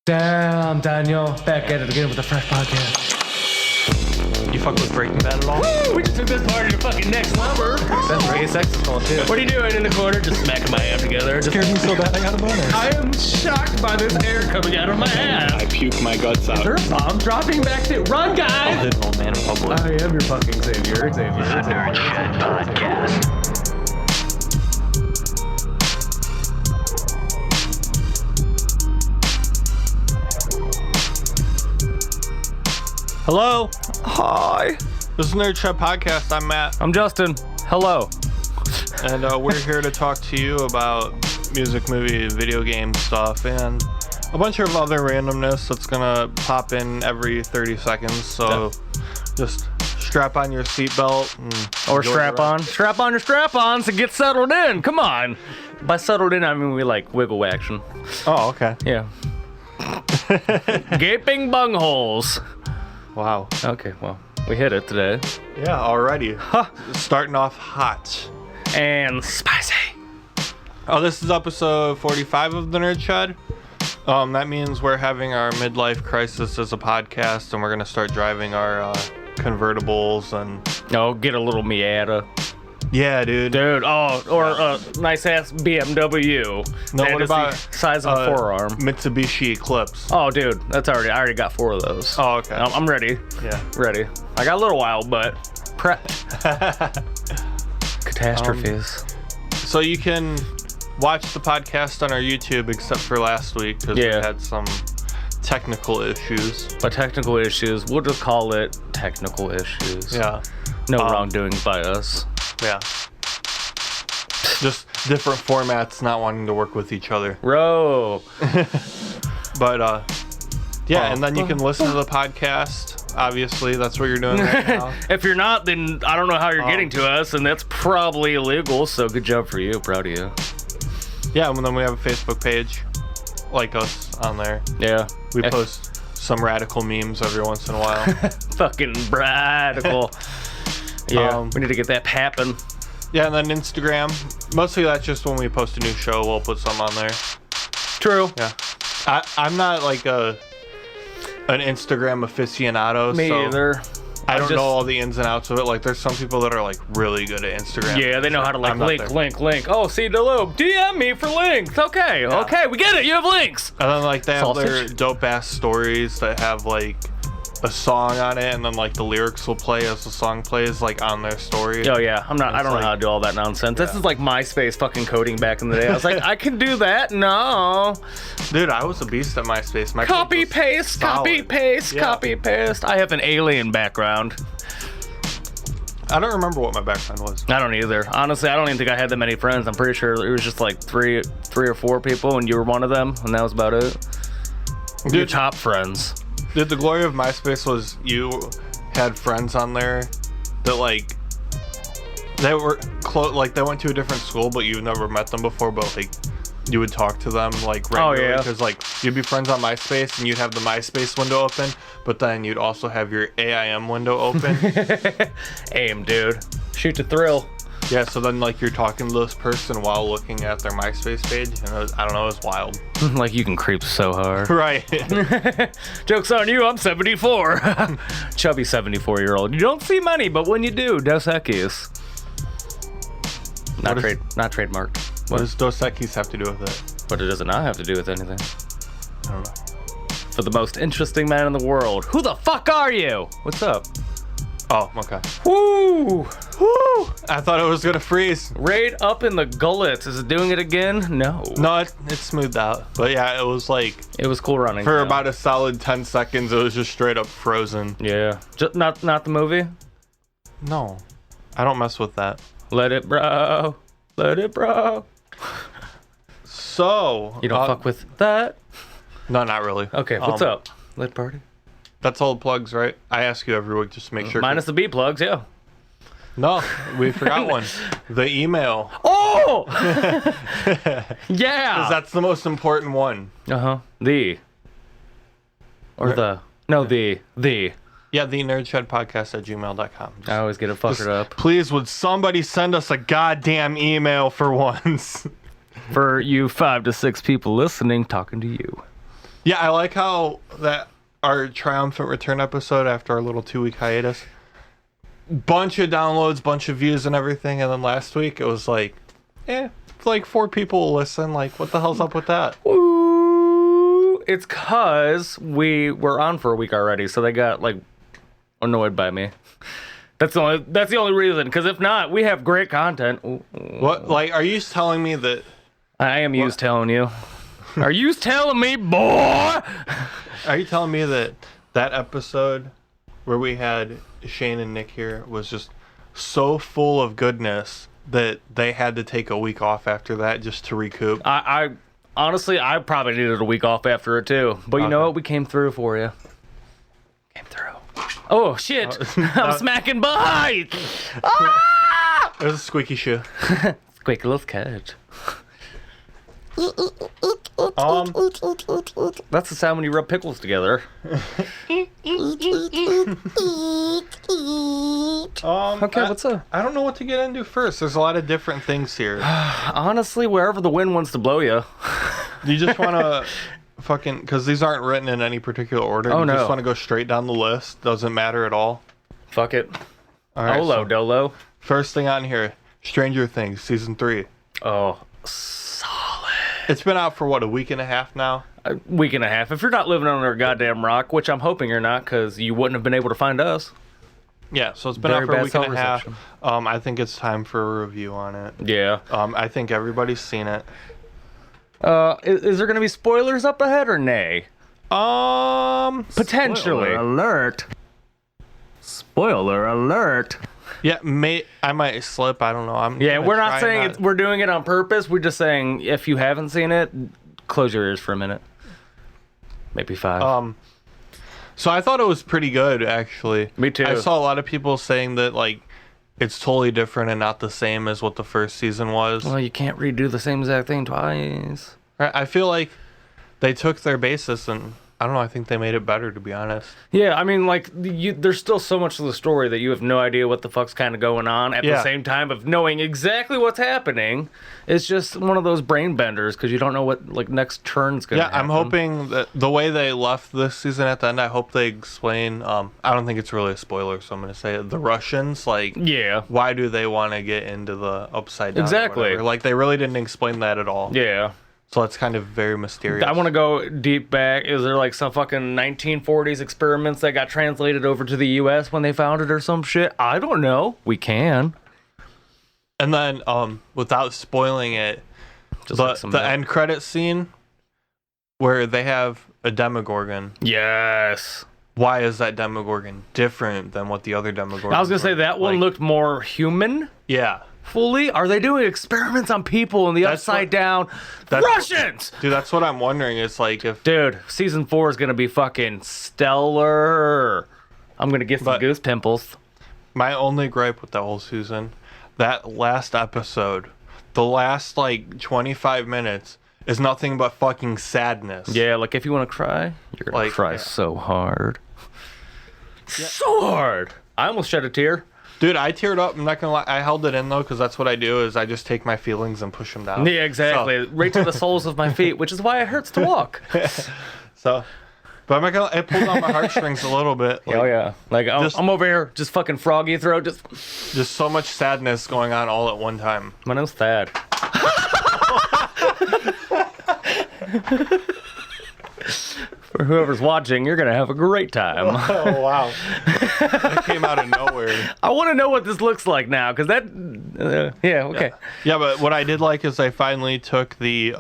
Damn, Daniel. Back at it again with a fresh podcast. You fuck with Breaking Bad at all? Woo! We just took this party to fucking next level. That's right. Sex is called too. What are you doing in the corner? Just smacking my ass together. Just Scared me so bad I got a boner. I am shocked by this air coming out of my ass. I puke my guts out. Is there a bomb dropping back to run, guys? I'll hit an old man in public. I am your fucking savior. The Nerd Shed Podcast. Hello. Hi. This is Nerd Shed Podcast. I'm Matt. I'm Justin. Hello. And we're here to talk to you about music, movie, video game stuff, and a bunch of other randomness that's gonna pop in every 30 seconds. So just strap on your seatbelt Or enjoy strap the ride. on. Strap on your strap-ons and get settled in. Come on. By settled in, I mean we like wiggle action. Oh, okay. Yeah. Gaping bungholes. Wow. Okay, well, we hit it today. Yeah, already. Starting off hot. And spicy. Oh, this is episode 45 of the Nerd Shed. That means we're having our midlife crisis as a podcast, and we're gonna start driving our convertibles and. Oh, get a little Miata. Yeah, dude. Dude, or a nice ass BMW. No, That what is the about size of a forearm? Mitsubishi Eclipse? Oh, dude, I already got 4 of those. Oh, okay. I'm ready. Yeah. Ready. I got a little while, but prep. Catastrophes. So you can watch the podcast on our YouTube, except for last week because we had some technical issues. By technical issues, we'll just call it technical issues. Yeah. No wrongdoing by us. Yeah. Just different formats not wanting to work with each other. Bro. But, yeah, and then you can listen to the podcast. Obviously, that's what you're doing right now. If you're not, then I don't know how you're getting to us, and that's probably illegal, so good job for you. Proud of you. Yeah, and then we have a Facebook page. Like us on there. Yeah. We post some radical memes every once in a while. Fucking radical. Yeah, we need to get that happen. Yeah, and then Instagram. Mostly that's just when we post a new show, we'll put some on there. True. Yeah. I'm not like an Instagram aficionado. Me so either. I don't know all the ins and outs of it. Like, there's some people that are like really good at Instagram. Yeah, they know how to like I'm not there. link. Oh, see the loop. DM me for links. Okay, okay, we get it. You have links. And then like they have their Sausage. dope ass stories that have like a song on it, and then like the lyrics will play as the song plays like on their story. Oh yeah, I don't know how to do all that nonsense. This is like MySpace fucking coding back in the day. I was like, I can do that. No. Dude, I was a beast at MySpace. My Copy paste. I have an alien background. I don't remember what my background was. I don't either. Honestly, I don't even think I had that many friends. I'm pretty sure it was just like three or four people, and you were one of them, and that was about it. Your top friends. Dude, the glory of MySpace was you had friends on there that like they were like they went to a different school, but you've never met them before, but like you would talk to them like regularly because like you'd be friends on MySpace and you'd have the MySpace window open, but then you'd also have your AIM window open. AIM, dude. Shoot to thrill. Yeah, so then like you're talking to this person while looking at their MySpace page, and I don't know, it was wild. Like you can creep so hard. Right. Joke's on you, I'm 74. Chubby 74-year-old. You don't see many, but when you do, Dos Equis. Not trademarked. What does Dos Equis have to do with it? But it does not have to do with anything. I don't know. For the most interesting man in the world. Who the fuck are you? What's up? Oh, okay. Woo! Woo! I thought it was gonna freeze. Right up in the gullet. Is it doing it again? No. No, it smoothed out. But yeah, it was like It was cool running. for about a solid 10 seconds. It was just straight up frozen. Yeah. Not the movie? No, I don't mess with that. Let it bro. Let it bro. So You don't fuck with that? No, not really. Okay, what's up? Lit party? That's all the plugs, right? I ask you every week just to make sure. Minus the B plugs, yeah. No, we forgot one. The email. Oh! Yeah! Because that's the most important one. Uh-huh. The. Or the. No, the. Yeah, thenerdshedpodcast@gmail.com. I always get it fucked up. Please, would somebody send us a goddamn email for once? For you 5 to 6 people listening, talking to you. Yeah, I like how that our triumphant return episode after our little 2-week hiatus, bunch of downloads, bunch of views and everything, and then last week it was like, like 4 people will listen. Like, what the hell's up with that? Ooh, it's cause we were on for a week already, so they got like annoyed by me. That's the only reason. Because if not, we have great content. Ooh. What? Like, are you telling me that? I am used telling you. Are you telling me, boy? Are you telling me that episode where we had Shane and Nick here was just so full of goodness that they had to take a week off after that just to recoup? I honestly, I probably needed a week off after it too. But you know what? We came through for you. Came through. Oh shit! I'm smacking behind. Ah! It was a squeaky shoe. Squeaky little cat. That's the sound when you rub pickles together. Okay, what's up? I don't know what to get into first. There's a lot of different things here. Honestly, wherever the wind wants to blow you. Do you just want to fucking... Because these aren't written in any particular order. Oh, you no. just want to go straight down the list? Doesn't matter at all? Fuck it. All right, Olo, dolo. first thing on here, Stranger Things, Season 3. Oh, solid. It's been out for, what, a week and a half now? A week and a half. If you're not living under a goddamn rock, which I'm hoping you're not, because you wouldn't have been able to find us. Yeah, so it's been Very out for a bad week and a half. reception. I think it's time for a review on it. Yeah. I think everybody's seen it. Is there going to be spoilers up ahead or nay? Potentially. Spoiler alert. Spoiler alert. Yeah, I might slip. I don't know. Yeah, we're not saying we're doing it on purpose. We're just saying if you haven't seen it, close your ears for a minute. Maybe 5. So I thought it was pretty good, actually. Me too. I saw a lot of people saying that, like, it's totally different and not the same as what the first season was. Well, you can't redo the same exact thing twice. I feel like they took their basis and, I don't know, I think they made it better, to be honest. Yeah, I mean, like, there's still so much of the story that you have no idea what the fuck's kind of going on at the same time of knowing exactly what's happening. It's just one of those brain benders because you don't know what, like, next turn's going to happen. I'm hoping that the way they left this season at the end, I hope they explain, I don't think it's really a spoiler, so I'm going to say it. The Russians, like, Yeah. why do they want to get into the upside down? or Exactly. whatever? Like, they really didn't explain that at all. Yeah. So it's kind of very mysterious. I want to go deep back. Is there like some fucking 1940s experiments that got translated over to the U.S. when they found it or some shit? I don't know. We can. And then, without spoiling it, Just like some the end credit scene where they have a Demogorgon. Yes. Why is that Demogorgon different than what the other Demogorgons I was going to say were? that one Like, looked more human. Yeah. Fully? Are they doing experiments on people in the That's upside what- down? Russians! Dude, that's what I'm wondering. It's like if... Dude, season 4 is going to be fucking stellar. I'm going to get some But- goose pimples. My only gripe with the whole season, that last episode, the last, like, 25 minutes is nothing but fucking sadness. Yeah, like if you want to cry, you're going to Like, cry yeah. so hard. So hard. I almost shed a tear. Dude, I teared up. I'm not going to lie. I held it in, though, because that's what I do is I just take my feelings and push them down. Yeah, exactly. Right to the soles of my feet, which is why it hurts to walk. So, but I'm not going to... It pulled on my heartstrings a little bit. Like, Oh yeah, like I'm over here, just fucking froggy throat. Just Just so much sadness going on all at one time. my name's Thad. For whoever's watching, you're gonna have a great time. Oh, wow. That came out of nowhere. I want to know what this looks like now, because that, yeah, okay. Yeah, but what I did like is I finally took the,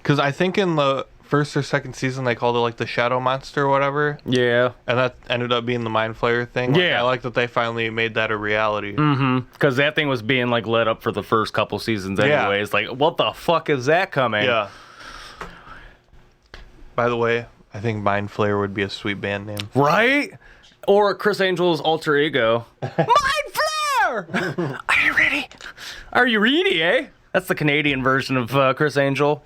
because I think in the first or second season they called it like the Shadow Monster or whatever, Yeah, and that ended up being the Mind Flayer thing. Like, Yeah. I like that they finally made that a reality. because that thing was being like led up for the first couple seasons Yeah. anyways. Like, what the fuck is that coming? Yeah. By the way, I think Mind Flayer would be a sweet band name. Right? Or Chris Angel's alter ego. Mind Flare! Are you ready? Are you ready, eh? That's the Canadian version of Chris Angel.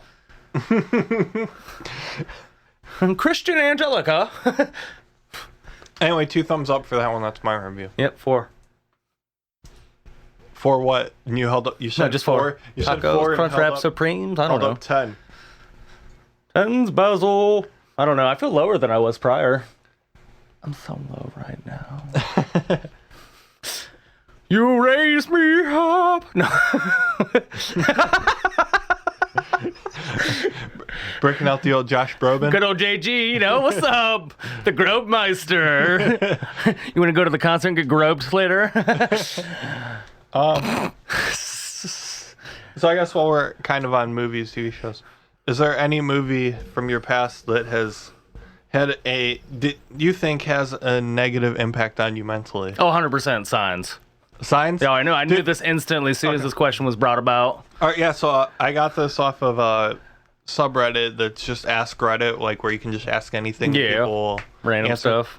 Christian Angelica. Anyway, 2 thumbs up for that one. That's my review. Yep, 4. For what? And you held up. You said No, just 4. 4. You said Tacos, 4. and Crunchwrap held up, Supremes. I don't held know. up 10. Tens Basil. I don't know. I feel lower than I was prior. I'm so low right now. You raise me up. No. Breaking out the old Josh Brolin. Good old JG, you know, what's up? The Grobemeister. You want to go to the concert and get groped later? So I guess while we're kind of on movies, TV shows, is there any movie from your past that has had you think has a negative impact on you mentally? Oh, 100% Signs. Signs? Yeah, I know. I knew this instantly as soon as this question was brought about. All right, yeah, so I got this off of a subreddit that's just Ask Reddit, like where you can just ask anything. Yeah, people random answer. stuff.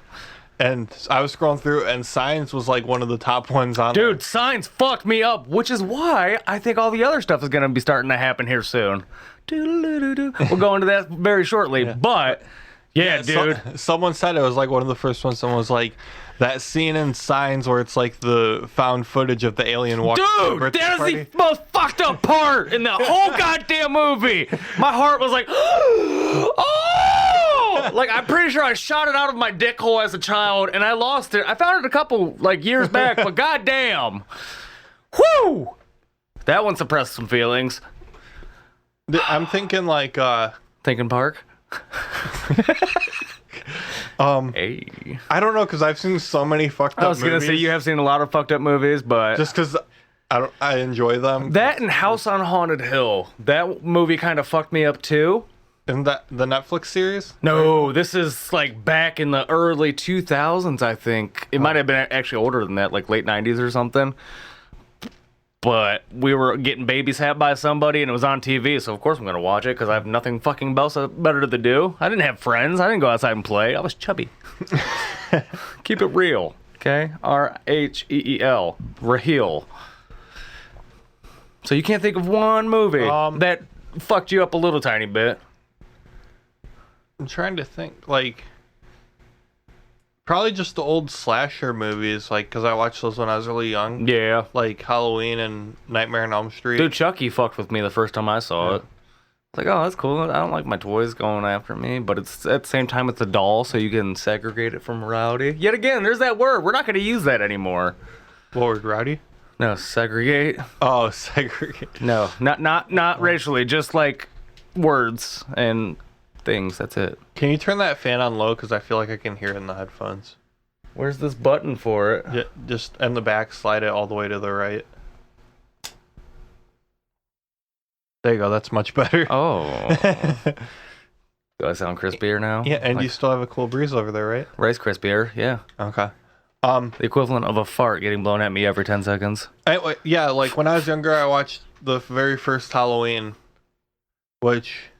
And I was scrolling through, and Signs was like one of the top ones on there. Dude, Signs fucked me up, which is why I think all the other stuff is going to be starting to happen here soon. We'll go into that very shortly, but yeah, dude. Someone said it was like one of the first ones. Someone was like, that scene in Signs where it's like the found footage of the alien walking. Dude, that is the most fucked up part in the whole goddamn movie. My heart was like, oh! Like, I'm pretty sure I shot it out of my dick hole as a child, and I lost it. I found it a couple, like, years back, but goddamn. Whew! That one suppressed some feelings. I'm thinking like, Thinking Park? Hey. I don't know, because I've seen so many fucked up movies. I was going to say, you have seen a lot of fucked up movies, but... Just because I enjoy them. That and House on Haunted Hill. That movie kind of fucked me up, too. Isn't that the Netflix series? No, this is like back in the early 2000s, I think. It might have been actually older than that, like late 90s or something. But we were getting babysat by somebody, and it was on TV, so of course I'm going to watch it, because I have nothing fucking better to do. I didn't have friends. I didn't go outside and play. I was chubby. Keep it real, okay? R-H-E-E-L. Raheel. So you can't think of one movie that fucked you up a little tiny bit. I'm trying to think, like, probably just the old slasher movies, like, because I watched those when I was really young. Yeah. Like Halloween and Nightmare on Elm Street. Dude, Chucky fucked with me the first time I saw it. It's like, oh, that's cool. I don't like my toys going after me, but it's at the same time it's a doll, so you can segregate it from morality. Yet again, there's that word. We're not going to use that anymore. What word, rowdy? No, segregate. Oh, segregate. No, not racially, just like words and things. That's it. Can you turn that fan on low? Because I feel like I can hear it in the headphones. Where's this button for it? Yeah, just in the back, slide it all the way to the right. There you go. That's much better. Oh. Do I sound crispier now? Yeah, and like, you still have a cool breeze over there, right? Rice Krispier, yeah. Okay. The equivalent of a fart getting blown at me every 10 seconds. Anyway, yeah, like when I was younger, I watched the very first Halloween, which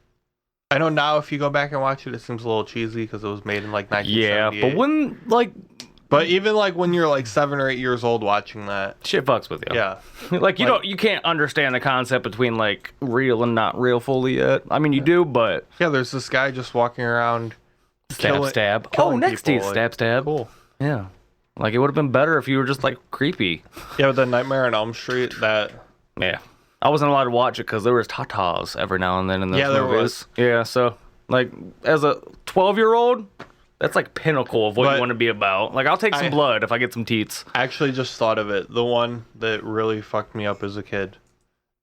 I know now if you go back and watch it, it seems a little cheesy because it was made in like 1978. Yeah, but when, like... But even like when you're like 7 or 8 years old watching that, shit fucks with you. Yeah. Like you can't understand the concept between like real and not real fully yet. I mean you do, but yeah, there's this guy just walking around stab. killing next to you, people, like, stab. Cool. Yeah. Like it would have been better if you were just like creepy. Yeah, with the Nightmare on Elm Street, that. Yeah. I wasn't allowed to watch it because there was tatas every now and then in those movies. There was. Yeah, so like as a 12-year-old, that's like pinnacle of what you want to be about. Like I'll take some blood if I get some teats. I actually just thought of it. The one that really fucked me up as a kid,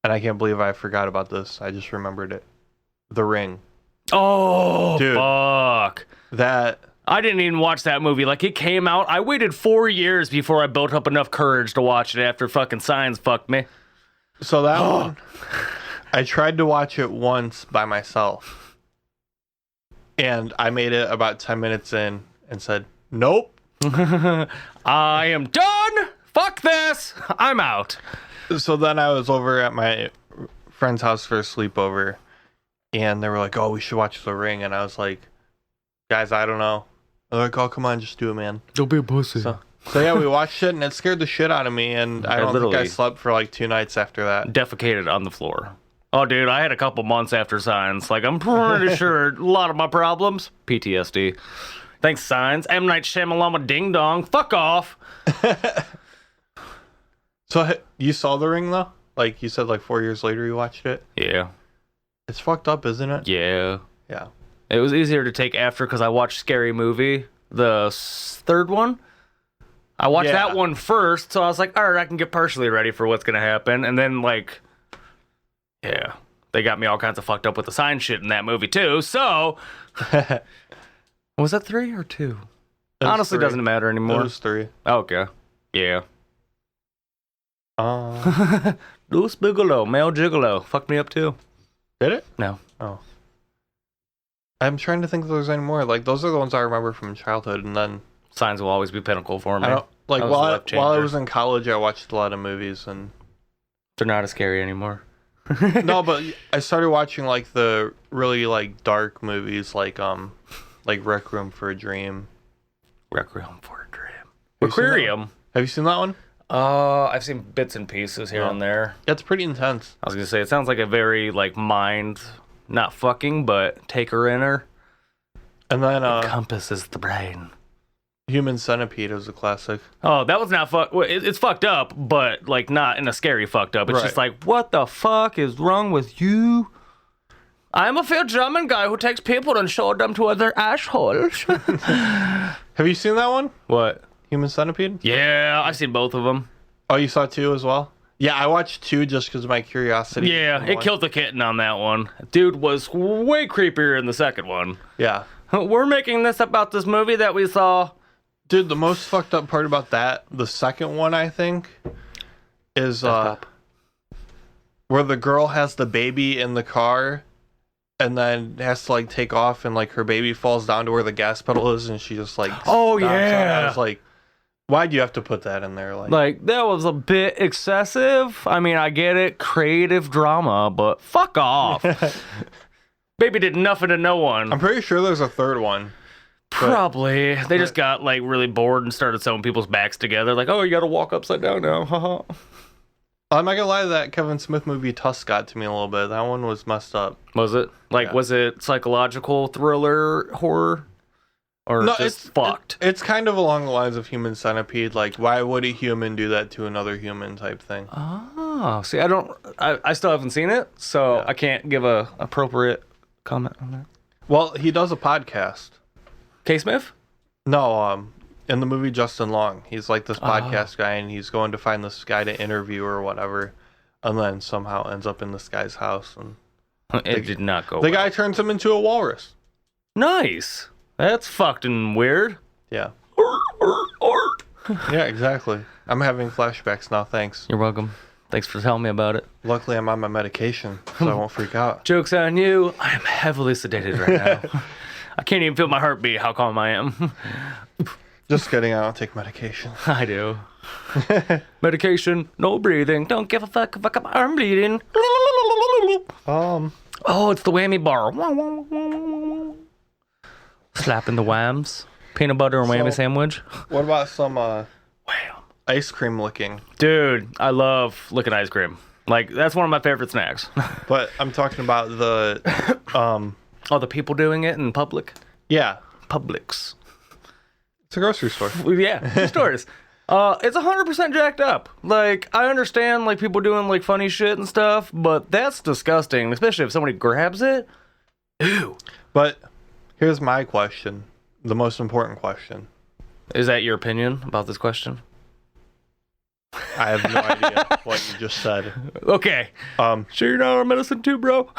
and I can't believe I forgot about this. I just remembered it. The Ring. Oh, dude, fuck. That. I didn't even watch that movie. Like, it came out. I waited 4 years before I built up enough courage to watch it after fucking Signs fucked me. So that one, I tried to watch it once by myself. And I made it about 10 minutes in and said, nope. I am done. Fuck this. I'm out. So then I was over at my friend's house for a sleepover. And they were like, oh, we should watch The Ring. And I was like, guys, I don't know. They're like, oh, come on, just do it, man. Don't be a pussy. So yeah, we watched it, and it scared the shit out of me, and I don't think I slept for like 2 nights after that. Defecated on the floor. Oh, dude, I had a couple months after Signs. Like, I'm pretty sure a lot of my problems, PTSD. Thanks, Signs. M. Night Shyamalan Ding Dong. Fuck off. So you saw The Ring, though? Like, you said like 4 years later you watched it? Yeah. It's fucked up, isn't it? Yeah. Yeah. It was easier to take after because I watched Scary Movie, the third one. I watched that one first, so I was like, all right, I can get partially ready for what's going to happen. And then, like, yeah, they got me all kinds of fucked up with the sign shit in that movie, too. So, was that 3 or 2? Honestly, 3. doesn't matter anymore. It was 3. Okay. Yeah. Louis Bigelow, male gigolo. Fucked me up, too. Did it? No. Oh. I'm trying to think if there's any more. Like, those are the ones I remember from childhood, and then... Signs will always be pinnacle for me. I don't, like, while I was in college, I watched a lot of movies, and... They're not as scary anymore. No, but I started watching, like, the really, like, dark movies, like Requiem for a Dream. Requiem for a Dream. Aquarium. Have you seen that one? I've seen bits and pieces here and there. It's pretty intense. I was gonna say, it sounds like a very, like, mind, not fucking, but taker-inner. And then, encompasses the brain. Human Centipede is a classic. Oh, that was not it's fucked up, but, like, not in a scary fucked up. It's just like, what the fuck is wrong with you? I'm a fair German guy who takes people and shows them to other assholes. Have you seen that one? What? Human Centipede? Yeah, I've seen both of them. Oh, you saw 2 as well? Yeah, I watched 2 just because of my curiosity. Yeah, it killed the kitten on that one. Dude was way creepier in the second one. Yeah. We're making this about this movie that we saw. Dude, the most fucked up part about that, the second one, I think, is where the girl has the baby in the car and then has to, like, take off, and, like, her baby falls down to where the gas pedal is, and she just, like... Oh, yeah! I was like, why'd you have to put that in there? Like, that was a bit excessive. I mean, I get it, creative drama, but fuck off. Baby did nothing to no one. I'm pretty sure there's a third one. Probably. They just got, like, really bored and started sewing people's backs together. Like, oh, you gotta walk upside down now. Haha. I'm not gonna lie, that Kevin Smith movie Tusk got to me a little bit. That one was messed up. Was it? Like, was it psychological thriller horror? Or no, just fucked? It's kind of along the lines of Human Centipede. Like, why would a human do that to another human type thing? Oh, see, I still haven't seen it, so I can't give a appropriate comment on that. Well, he does a podcast. K. Smith? No, in the movie Justin Long, he's like this podcast guy, and he's going to find this guy to interview or whatever, and then somehow ends up in this guy's house, and it did not go. The guy turns him into a walrus. Nice. That's fucking weird. Yeah. Yeah, exactly. I'm having flashbacks now. Thanks. You're welcome. Thanks for telling me about it. Luckily, I'm on my medication, so I won't freak out. Joke's on you. I am heavily sedated right now. I can't even feel my heartbeat, how calm I am. Just kidding, I don't take medication. I do. Medication, no breathing. Don't give a fuck if I'm bleeding. Oh, it's the whammy bar. Slapping the whams. Peanut butter and whammy sandwich. What about some ice cream licking? Dude, I love licking ice cream. Like, that's one of my favorite snacks. But I'm talking about the... Oh, the people doing it in public? Yeah. Publix. It's a grocery store. Yeah, stores. It's 100% jacked up. Like, I understand, like, people doing, like, funny shit and stuff, but that's disgusting, especially if somebody grabs it. Ew. But here's my question, the most important question. Is that your opinion about this question? I have no idea what you just said. Okay. Sure you're not on medicine too, bro?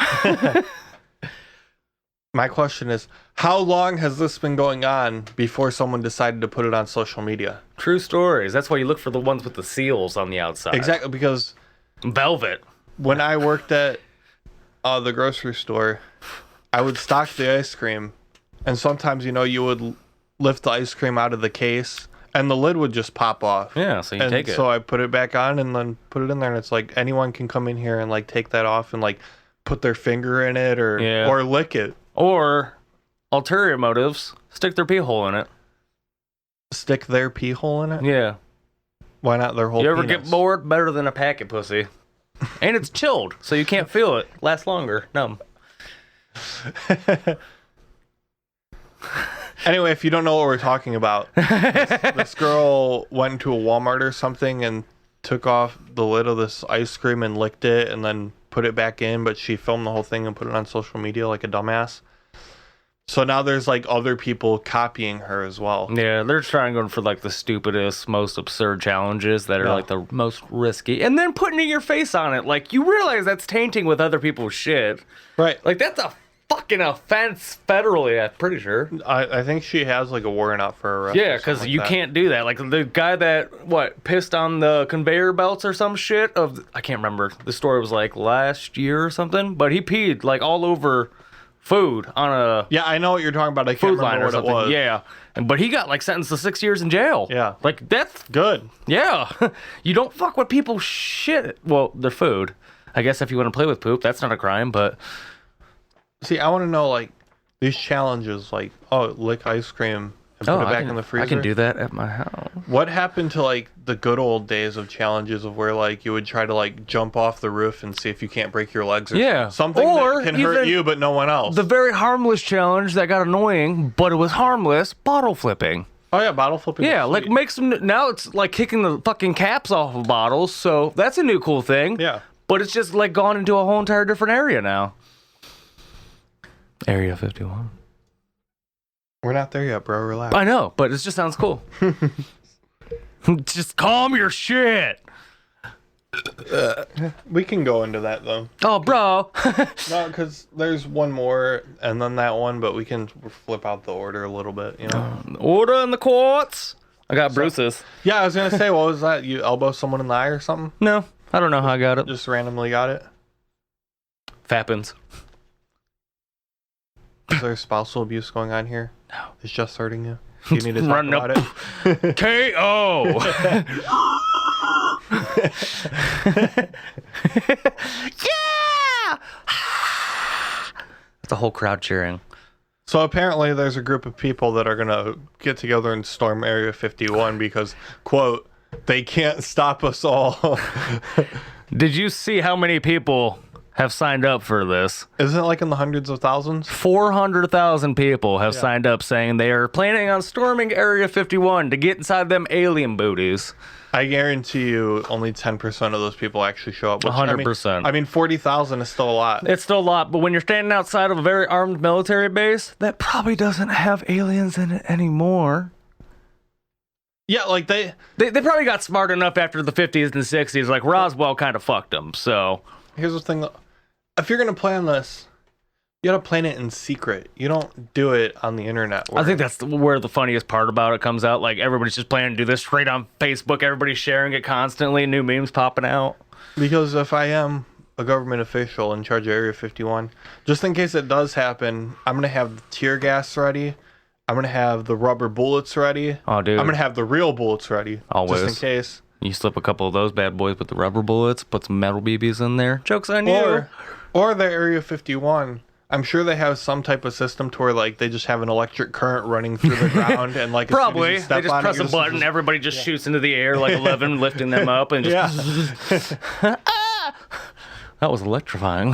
My question is, how long has this been going on before someone decided to put it on social media? True stories. That's why you look for the ones with the seals on the outside. Exactly, because... Velvet. When I worked at the grocery store, I would stock the ice cream, and sometimes, you know, you would lift the ice cream out of the case, and the lid would just pop off. Yeah, so you take it. So I put it back on and then put it in there, and it's like anyone can come in here and, like, take that off and, like, put their finger in it or lick it. Or, ulterior motives, stick their pee hole in it. Stick their pee hole in it? Yeah. Why not their whole You ever penis? get bored? Better than a packet pussy. And it's chilled, so you can't feel it. Lasts longer. Numb. Anyway, if you don't know what we're talking about, this girl went into a Walmart or something and took off the lid of this ice cream and licked it and then put it back in, but she filmed the whole thing and put it on social media like a dumbass. So now there's like other people copying her as well. Yeah, they're trying going for like the stupidest, most absurd challenges that are like the most risky, and then putting your face on it. Like, you realize that's tainting with other people's shit, Right. Like, that's a fucking offense federally, I'm pretty sure. I think she has like a warrant out for arrest. Yeah, because you can't do that. Like, the guy that pissed on the conveyor belts or some shit I can't remember. The story was like last year or something, but he peed like all over food on a I know what you're talking about. I can't food line remember or what something. it was. Yeah, but he got like sentenced to 6 years in jail. Yeah. Like, that's Good. yeah. You don't fuck with people's shit. Well, their food. I guess if you want to play with poop, that's not a crime. But See, I want to know like these challenges, like lick ice cream and put it back in the freezer. I can do that at my house. What happened to like the good old days of challenges of where like you would try to like jump off the roof and see if you can't break your legs or something or that can hurt even you but no one else? The very harmless challenge that got annoying, but it was harmless, bottle flipping. Oh yeah, bottle flipping. Yeah, is like sweet. make some. Now it's like kicking the fucking caps off of bottles, so that's a new cool thing. Yeah. But it's just like gone into a whole entire different area now. Area 51. We're not there yet, bro. Relax. I know, but it just sounds cool. Just calm your shit. We can go into that though. Oh, bro. No, because there's one more and then that one, but we can flip out the order a little bit, you know? Order in the courts. I got Bruce's. Yeah, I was going to say, what was that? You elbow someone in the eye or something? No, I don't know how I got it. Just randomly got it? Fappins. Is there spousal abuse going on here? No. It's just hurting you? Do you need to talk Running about up. it? K.O. Yeah! The whole crowd cheering. So apparently there's a group of people that are going to get together and storm Area 51 because, quote, they can't stop us all. Did you see how many people have signed up for this? Isn't it like in the hundreds of thousands? 400,000 people have signed up saying they are planning on storming Area 51 to get inside them alien booties. I guarantee you only 10% of those people actually show up. 100%. I mean 40,000 is still a lot. It's still a lot, but when you're standing outside of a very armed military base, that probably doesn't have aliens in it anymore. Yeah, like they probably got smart enough after the 50s and 60s, like Roswell kind of fucked them, so... Here's the thing, though. If you're going to plan this, you gotta plan it in secret. You don't do it on the internet. I think that's where the funniest part about it comes out. Like, everybody's just planning to do this straight on Facebook. Everybody's sharing it constantly. New memes popping out. Because if I am a government official in charge of Area 51, just in case it does happen, I'm going to have the tear gas ready. I'm going to have the rubber bullets ready. Oh, dude. I'm going to have the real bullets ready. Always. Just in case. You slip a couple of those bad boys with the rubber bullets, put some metal BBs in there. Joke's on you. Or the Area 51. I'm sure they have some type of system to where like they just have an electric current running through the ground and like Probably as soon as you they step just on press it, a button, everybody just shoots into the air like 11, lifting them up, and just that was electrifying.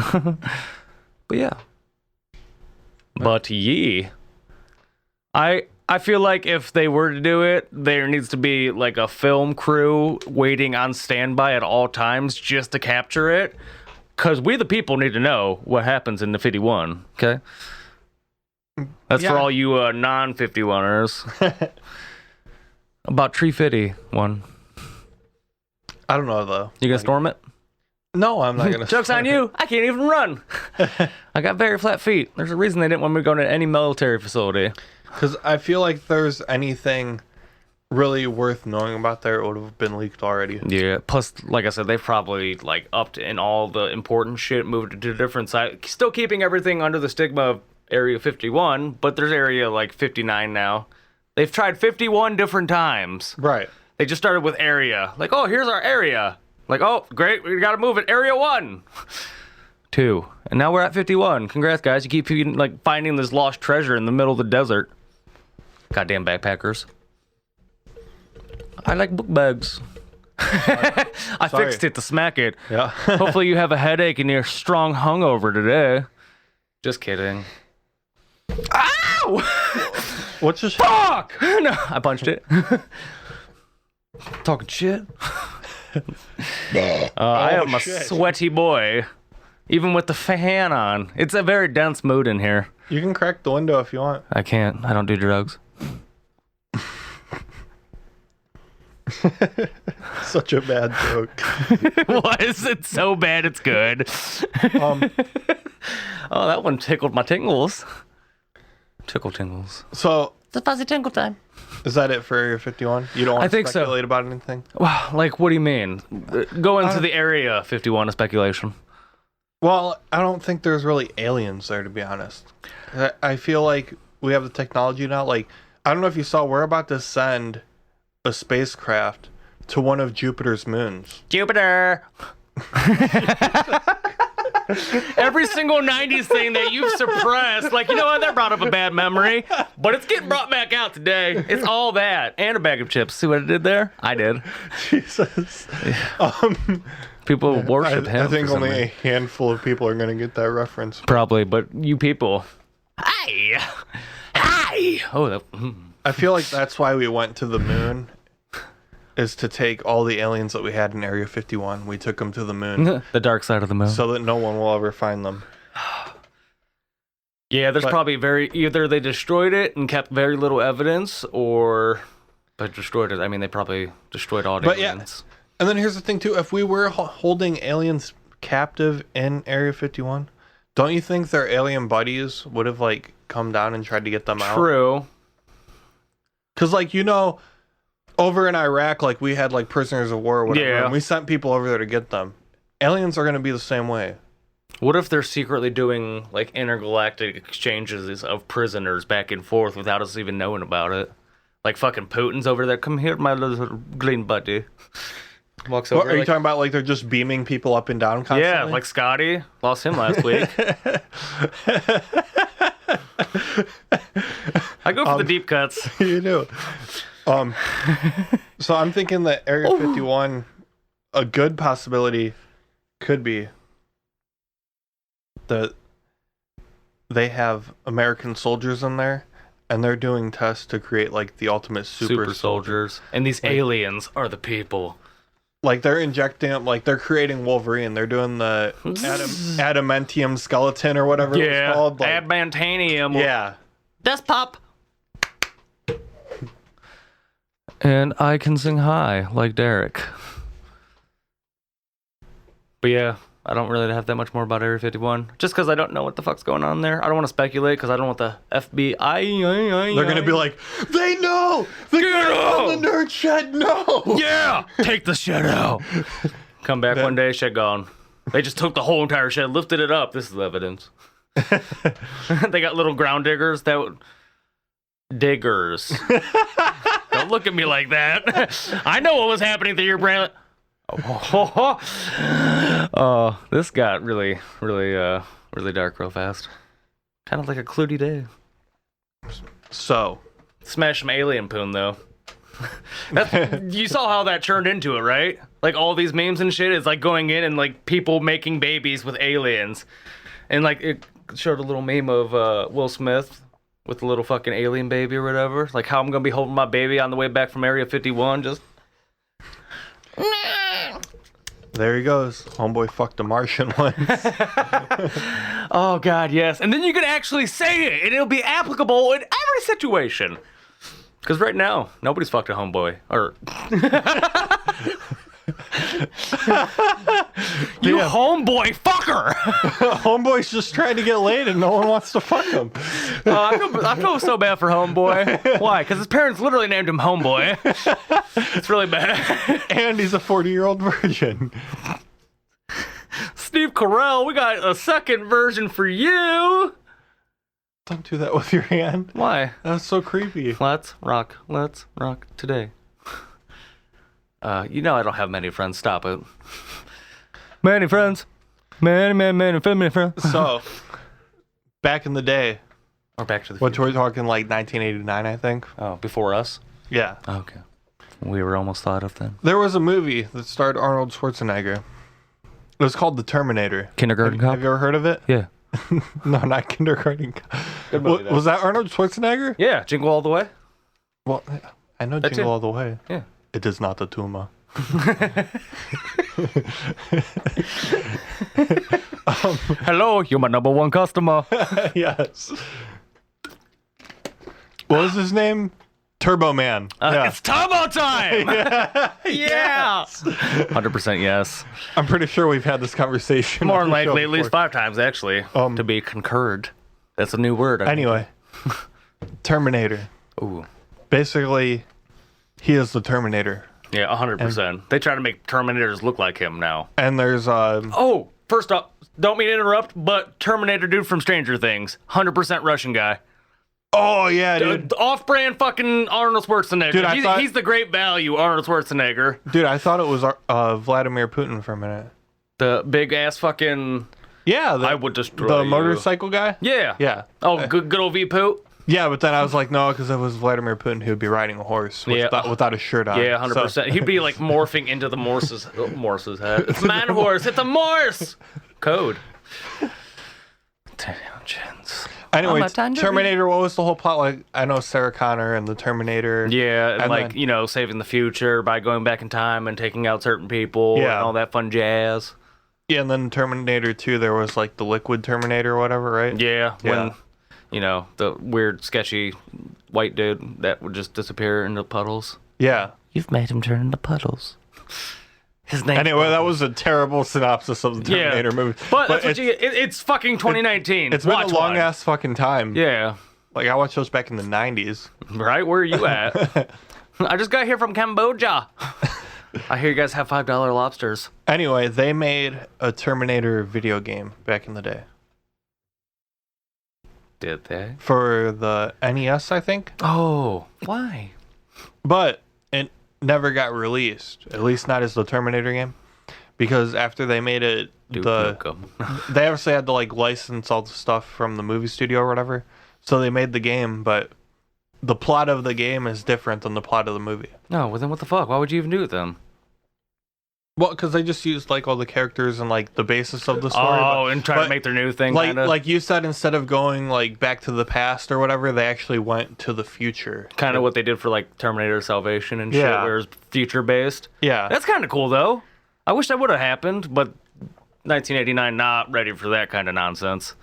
But yeah, but yeah, I feel like if they were to do it, there needs to be like a film crew waiting on standby at all times just to capture it. Because we, the people, need to know what happens in the 51, okay? That's for all you non-51ers. About Tree 51. I don't know, though. You gonna storm it? No, I'm not going to. Joke's on you. I can't even run. I got very flat feet. There's a reason they didn't want me to go to any military facility. Because I feel like if there's anything really worth knowing about there, it would have been leaked already. Yeah, plus, like I said, they've probably like upped in all the important shit, moved it to a different side, still keeping everything under the stigma of Area 51, but there's Area like 59 now. They've tried 51 different times. Right. They just started with area. Like, oh, here's our area. Like, oh, great, we gotta move it. Area 1. 2. And now we're at 51. Congrats, guys. You keep like finding this lost treasure in the middle of the desert. Goddamn backpackers. I like book bags. I fixed it to smack it. Yeah. Hopefully you have a headache and you're strong hungover today. Just kidding. Ow! What's just Fuck! No, I punched it. Talking shit. I am a shit. sweaty boy. Even with the fan on. It's a very dense mood in here. You can crack the window if you want. I can't. I don't do drugs. Such a bad joke. Why is it so bad it's good? Oh, that one tickled my tingles. Tickle tingles. So, It's a fuzzy tingle time. is that it for Area 51? You don't want I to think so. speculate about anything? Wow, like, what do you mean? Go into the Area 51 of speculation. Well, I don't think there's really aliens there, to be honest. I feel like we have the technology now. Like, I don't know if you saw, we're about to send a spacecraft to one of Jupiter's moons. Jupiter! Every single 90s thing that you've suppressed, like, you know what, that brought up a bad memory, but it's getting brought back out today. It's all that. And a bag of chips. See what I did there? I did. Jesus. People worship him. I think for some only a reason. handful of people are going to get that reference. Probably, but you people. Hi! Hi! Oh, that... I feel like that's why we went to the moon, is to take all the aliens that we had in Area 51. We took them to the moon the dark side of the moon. so that no one will ever find them. Yeah, there's probably either they destroyed it and kept very little evidence, or by destroyed it, I mean they probably destroyed all the But yeah. aliens. And then here's the thing, too. If we were holding aliens captive in Area 51, don't you think their alien buddies would have, like, come down and tried to get them out? True. Because, like, you know, over in Iraq, like, we had, like, prisoners of war or whatever, Yeah. and we sent people over there to get them. Aliens are going to be the same way. What if they're secretly doing, like, intergalactic exchanges of prisoners back and forth without us even knowing about it? Like, fucking Putin's over there. Come here, my little green buddy. Walks over. What, are you like, talking about, like, they're just beaming people up and down constantly? yeah, like Scotty. Lost him last week. I go for the deep cuts. You do. So I'm thinking that Area 51, a good possibility could be that they have American soldiers in there, and they're doing tests to create, like, the ultimate super soldiers. And these aliens are the people. Like, they're injecting them, like, they're creating Wolverine. They're doing the adamantium skeleton or whatever it's called. Like, Adamantanium. yeah. That's pop. And I can sing high like Derek. But yeah, I don't really have that much more about Area 51. Just because I don't know what the fuck's going on there. I don't want to speculate because I don't want the FBI. They're going to be like, they know! The guys on the nerd shed know! Yeah! Take the shed out. Come back one day, shed gone. They just took the whole entire shed, lifted it up. This is evidence. They got little ground diggers diggers. Don't look at me like that. I know what was happening to your brain. Oh, this got really dark real fast. Kind of like a Clutie day. So, Smash some alien poon though. You saw how that turned into it, right? Like all these memes and shit is like going in and like people making babies with aliens, and like it showed a little meme of Will Smith with a little fucking alien baby or whatever. Like how I'm gonna be holding my baby on the way back from Area 51, just. there he goes. Homeboy fucked a Martian once. Oh god, yes. And then you can actually say it, and it'll be applicable in every situation. Because right now, nobody's fucked a homeboy. Or you homeboy fucker! Homeboy's just trying to get laid and no one wants to fuck him. I feel so bad for homeboy. Why? Because his parents literally named him homeboy. It's really bad. And he's a 40-year-old virgin. Steve Carell, we got a second version for you. Don't do that with your hand. Why? That's so creepy. Let's rock today. You know I don't have many friends. Stop it. Many friends. Many friends. So, back in the day, Or Back to the what Future. we're talking like 1989, I think. Oh, before us? Yeah. Okay. We were almost thought of then. There was a movie that starred Arnold Schwarzenegger. It was called The Terminator. Kindergarten Have Cop? you ever heard of it? Yeah. No, not Kindergarten Cop. Good movie, though. Was that Arnold Schwarzenegger? Yeah, Jingle All the Way. Well, I know That's Jingle it. All the Way. Yeah. It is not a tumor. Hello, you're my number one customer. Yes. What was his name? Turbo Man. Yeah. It's turbo time! Yeah! 100% yes. I'm pretty sure we've had this conversation. More on than the show likely, at least before. 5 times, actually, to be concurred. That's a new word. I think. Anyway, Terminator. Ooh. Basically, he is the Terminator. Yeah, 100%. They try to make Terminators look like him now. And there's Oh, first off, don't mean to interrupt, but Terminator dude from Stranger Things, 100% Russian guy. oh yeah, dude. Off-brand fucking Arnold Schwarzenegger. Dude, I thought- he's the great value, Arnold Schwarzenegger. Dude, I thought it was Vladimir Putin for a minute. The big-ass fucking... Yeah, I would destroy the you. motorcycle guy. Yeah. Yeah. Oh, good old V-Poot? Yeah, but then I was like, no, because it was Vladimir Putin who would be riding a horse without a shirt on. Yeah, 100%. So- He'd be like morphing into the Morse's head. It's man horse. It's a Morse code. Tangents. Anyway, I'm a tangerine. Terminator. What was the whole plot? Like, I know Sarah Connor and the Terminator. Yeah, And like, then- saving the future by going back in time and taking out certain people and Yeah. all that fun jazz. Yeah, and then Terminator 2, there was like the liquid Terminator or whatever, right? Yeah, Yeah. when, the weird, sketchy white dude that would just disappear into puddles. Yeah. You've made him turn into puddles. His name. Anyway, that was a terrible synopsis of the Terminator movie. But that's what you get. It's fucking 2019. It's been Watch a long one. ass fucking time. Yeah. Like, I watched those back in the 90s. Right? Where are you at? I just got here from Cambodia. I hear you guys have $5 lobsters. Anyway, they made a Terminator video game back in the day. Did they? For the NES, I think. Oh. Why? But it never got released. At least not as the Terminator game. Because after they made it, they obviously had to like license all the stuff from the movie studio or whatever. So they made the game, but the plot of the game is different than the plot of the movie. No, well then what the fuck? Why would you even do it then? Well, because they just used like all the characters and like the basis of the story. And try to make their new thing. Like you said, instead of going like back to the past or whatever, they actually went to the future. Kind of what they did for like Terminator Salvation and shit, Yeah. where it's future based. Yeah. That's kind of cool though. I wish that would have happened, but 1989 not ready for that kind of nonsense.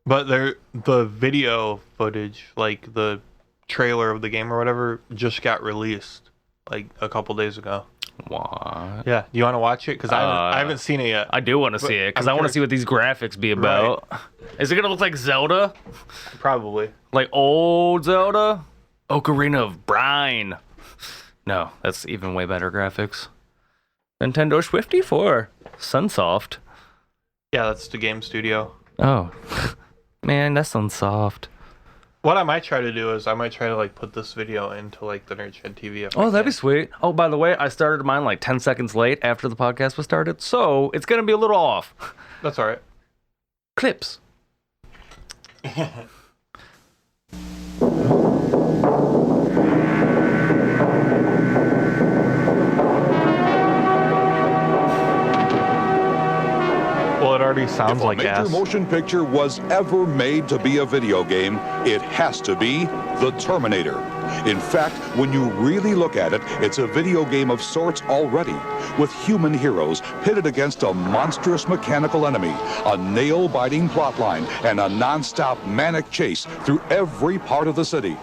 But the video footage, like the trailer of the game or whatever, just got released like a couple days ago. What? Yeah, you want to watch it? Because I haven't seen it yet. I do want to see it because I'm I want to curious. see what these graphics be about. Is it gonna look like Zelda? Probably. Like old Zelda? Ocarina of Brine. No, that's even way better graphics. Nintendo Swifty 4. Sunsoft. Yeah, that's the game studio. Oh. Man, that's Sunsoft. What I might try to do is I might try to like put this video into like the Nerdshed TV. Oh, that'd be sweet. Oh, by the way, I started mine like 10 seconds late after the podcast was started, so it's gonna be a little off. That's all right. Clips. Well, it already sounds If a like major ass. motion picture was ever made to be a video game, it has to be The Terminator. In fact, when you really look at it, it's a video game of sorts already, with human heroes pitted against a monstrous mechanical enemy, a nail-biting plotline, and a non-stop manic chase through every part of the city.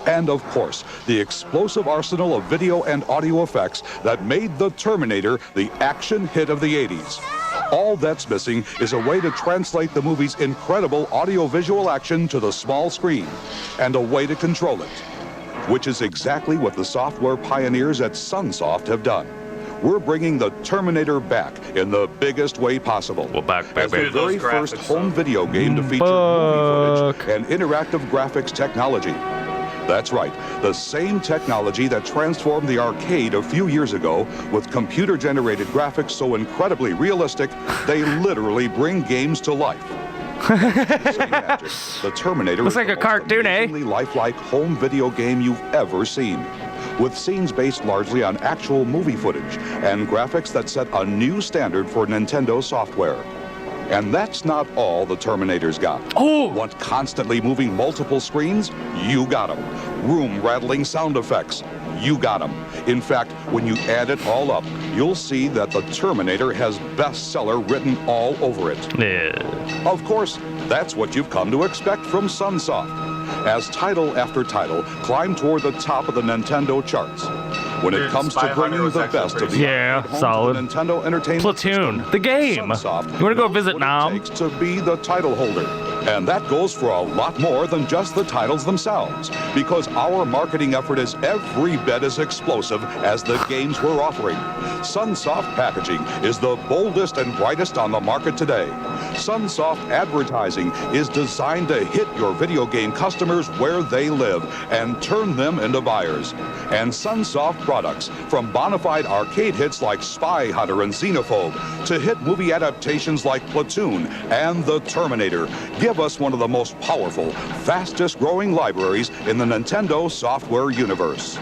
And of course, the explosive arsenal of video and audio effects that made The Terminator the action hit of the 80s. All that's missing is a way to translate the movie's incredible audio-visual action to the small screen, and a way to control it, which is exactly what the software pioneers at Sunsoft have done. We're bringing The Terminator back in the biggest way possible. Well, back, As the Dude, those very first graphics, home though. video game to feature movie footage and interactive graphics technology. That's right, the same technology that transformed the arcade a few years ago with computer-generated graphics so incredibly realistic, they literally bring games to life. Same magic. The Terminator Looks is like the a most cartoon, eh? amazingly lifelike home video game you've ever seen, with scenes based largely on actual movie footage and graphics that set a new standard for Nintendo software. And that's not all the Terminator's got. Oh! Want constantly moving multiple screens? You got them. Room-rattling sound effects? You got them. In fact, when you add it all up, you'll see that the Terminator has bestseller written all over it. Yeah. Of course, that's what you've come to expect from Sunsoft, as title after title climb toward the top of the Nintendo charts. When it comes to bringing the best of the Yeah, arcade home solid. to the Nintendo Entertainment Platoon, System, the game. Sunsoft You want to go knows visit what Nam? it takes to be the title holder. And that goes for a lot more than just the titles themselves, because our marketing effort is every bit as explosive as the games we're offering. Sunsoft Packaging is the boldest and brightest on the market today. Sunsoft Advertising is designed to hit your video game customers where they live and turn them into buyers. And Sunsoft products, from bona fide arcade hits like Spy Hunter and Xenophobe to hit movie adaptations like Platoon and The Terminator, give us one of the most powerful, fastest growing libraries in the Nintendo software universe.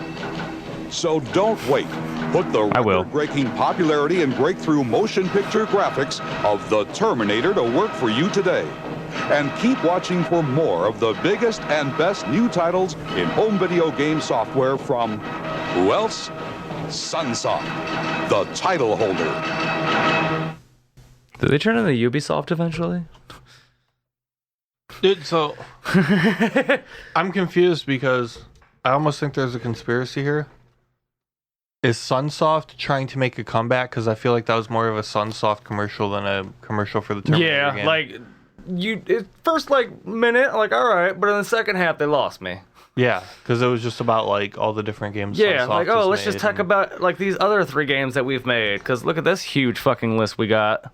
So don't wait. Put the I will. record-breaking popularity and breakthrough motion picture graphics of The Terminator to work for you today. And keep watching for more of the biggest and best new titles in home video game software from, who else? Sunsoft, the title holder. Did they turn into Ubisoft eventually? Dude, so I'm confused because I almost think there's a conspiracy here. Is Sunsoft trying to make a comeback? Because I feel like that was more of a Sunsoft commercial than a commercial for the Terminator Yeah, game. like first like minute, like all right, but in the second half they lost me. Yeah, because it was just about like all the different games. Yeah, Sunsoft like has let's just made talk and- about like these other 3 games that we've made. Because look at this huge fucking list we got.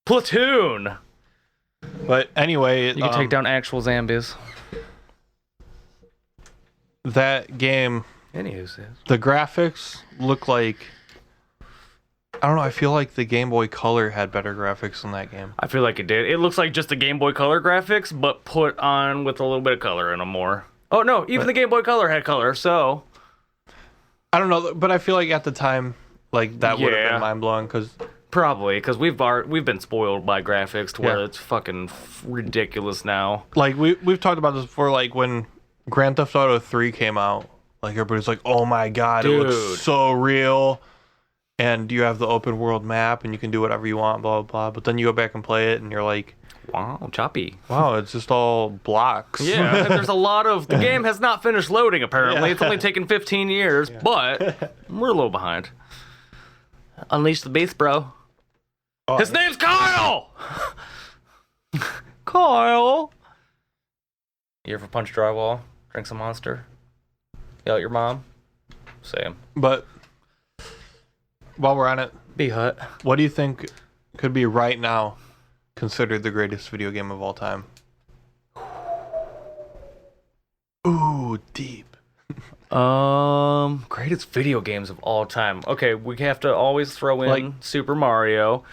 Platoon. But anyway, You can take down actual zombies. that game. Anywho, says. The graphics look like, I don't know, I feel like the Game Boy Color had better graphics in that game. I feel like it did. It looks like just the Game Boy Color graphics, but put on with a little bit of color in them more. Oh no, even the Game Boy Color had color, so I don't know, but I feel like at the time, like that would have Yeah. been mind blowing because probably because we've been spoiled by graphics to where Yeah. it's fucking ridiculous now. like we've talked about this before. Like when Grand Theft Auto 3 came out, like everybody's like, "Oh my god, it Dude. looks so real." And you have the open world map, and you can do whatever you want, blah blah blah. But then you go back and play it, and you're like, Wow, choppy. "Wow, it's just all blocks." Yeah, and there's a lot of the game has not finished loading. Apparently, it's only taken 15 years, but we're a little behind. Unleash the beast, bro. Oh, His name's Kyle. Kyle. You ever punch drywall? Drink some Monster? Yell at your mom? Same. But while we're on it, Be hut. what do you think could be right now considered the greatest video game of all time? Ooh, deep. Greatest video games of all time. Okay, we have to always throw in Like- Super Mario.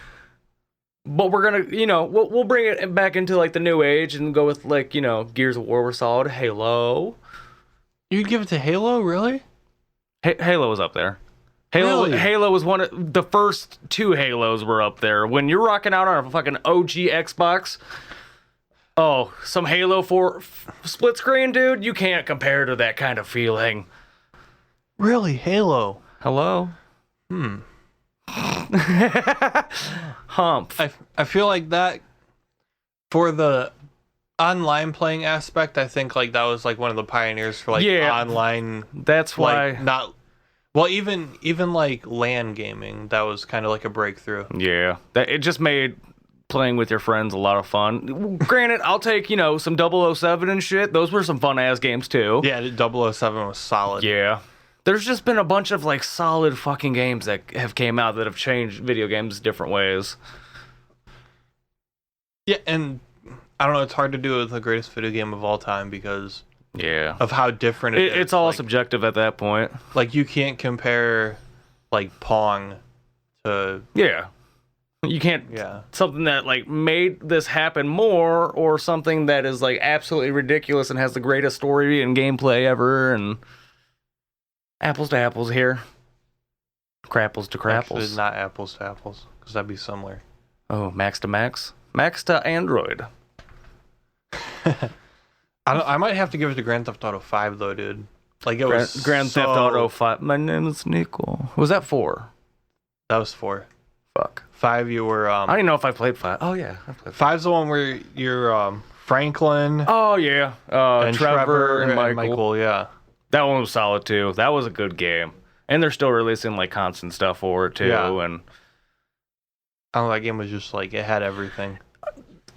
But we're gonna, we'll bring it back into like the new age and go with like, Gears of War was solid. Halo. You'd give it to Halo, really? Halo was up there. Halo Really? Halo was one of the first 2 Halos were up there. When you're rocking out on a fucking OG Xbox, oh, some Halo 4 split screen, dude, you can't compare to that kind of feeling. Really, Halo? Hello? Hump. I feel like that for the online playing aspect, I think like that was like one of the pioneers for like Yeah. online, That's why. like not well, even like LAN gaming, that was kind of like a breakthrough. Yeah, it just made playing with your friends a lot of fun. Granted, I'll take, some 007 and shit. Those were some fun ass games too. Yeah, 007 was solid. Yeah. There's just been a bunch of like solid fucking games that have came out that have changed video games different ways. Yeah, and I don't know, it's hard to do it with the greatest video game of all time because Yeah. of how different it is. It's all like, subjective at that point. like you can't compare like Pong to Yeah. You can't something that like made this happen more or something that is like absolutely ridiculous and has the greatest story and gameplay ever and apples to apples here. Crapples to crapples. Actually, not apples to apples because that'd be similar. Oh, max to max? Max to Android. I might have to give it to Grand Theft Auto 5 though, dude. Like it was Grand Theft Auto 5. My name is Nico. Was that 4? That was 4. Fuck. 5, you were. I don't even know if I played 5. Oh, yeah. I played 5. 5's the one where you're Franklin. Oh, yeah. And Trevor and Michael. Yeah. That one was solid, too. That was a good game. And they're still releasing, like, constant stuff for it, too. Yeah. And I don't know, that game was just, like, it had everything.